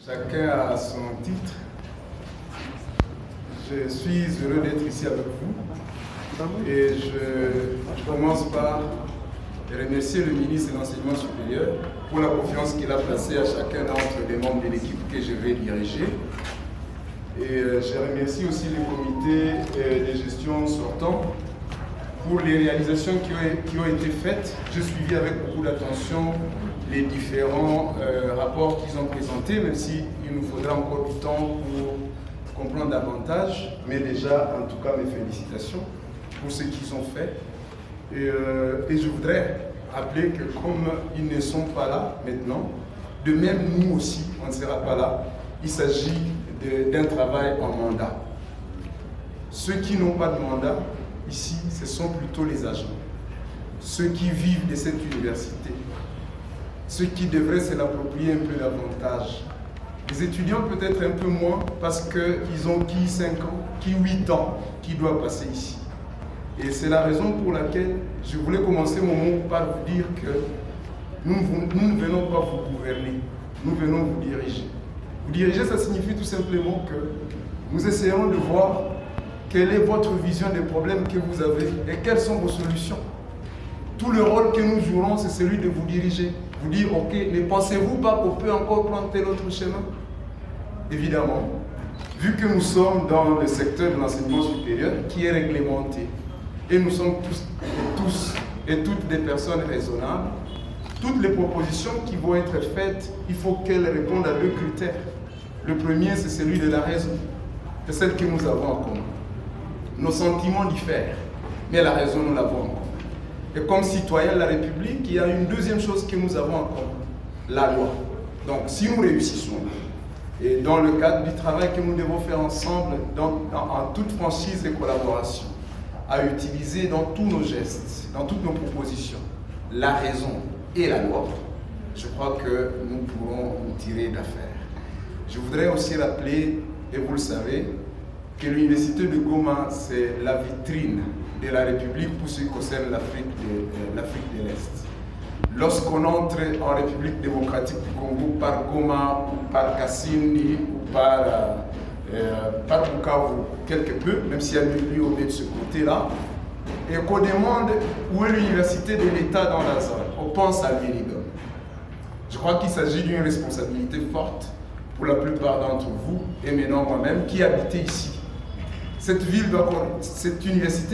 Chacun a son titre. Je suis heureux d'être ici avec vous et je commence par remercier le ministre de l'Enseignement supérieur pour la confiance qu'il a placée à chacun d'entre les membres de l'équipe que je vais diriger. Et je remercie aussi le comité de gestion sortant pour les réalisations qui ont été faites. J'ai suivi avec beaucoup d'attention les différents rapports qu'ils ont présentés, même s'il nous faudra encore du temps pour comprendre davantage. Mais déjà, en tout cas, mes félicitations pour ce qu'ils ont fait. Et je voudrais rappeler que comme ils ne sont pas là maintenant, de même nous aussi, on ne sera pas là. Il s'agit d'un travail en mandat. Ceux qui n'ont pas de mandat, ici, ce sont plutôt les agents. Ceux qui vivent de cette université. Ceux qui devraient se l'approprier un peu davantage. Les étudiants peut-être un peu moins parce qu'ils ont qui 5 ans, qui 8 ans, qui doivent passer ici. Et c'est la raison pour laquelle je voulais commencer mon mot par vous dire que nous ne venons pas vous gouverner, nous venons vous diriger. Vous diriger, ça signifie tout simplement que nous essayons de voir quelle est votre vision des problèmes que vous avez et quelles sont vos solutions. Tout le rôle que nous jouerons, c'est celui de vous diriger. Vous dire, ok, ne pensez-vous pas qu'on peut encore prendre tel autre chemin? Évidemment, vu que nous sommes dans le secteur de l'enseignement supérieur qui est réglementé, et nous sommes tous et toutes des personnes raisonnables, toutes les propositions qui vont être faites, il faut qu'elles répondent à 2 critères. Le premier, c'est celui de la raison. C'est celle que nous avons en commun. Nos sentiments diffèrent, mais la raison, nous l'avons en commun. Et comme citoyens de la République, il y a une deuxième chose que nous avons en commun, la loi. Donc, si nous réussissons, et dans le cadre du travail que nous devons faire ensemble, en toute franchise et collaboration, à utiliser dans tous nos gestes, dans toutes nos propositions, la raison et la loi, je crois que nous pourrons nous tirer d'affaire. Je voudrais aussi rappeler, et vous le savez, que l'université de Goma, c'est la vitrine de la République pour ce qui concerne l'Afrique de l'Est. Lorsqu'on entre en République démocratique du Congo par Goma, ou par Kassindi, ou par Bukavu, quelque peu, même s'il y a mieux au de ce côté-là, et qu'on demande où est l'université de l'État dans la zone, on pense à l'UNIDOM. Je crois qu'il s'agit d'une responsabilité forte pour la plupart d'entre vous, et maintenant moi-même, qui habitez ici. Cette université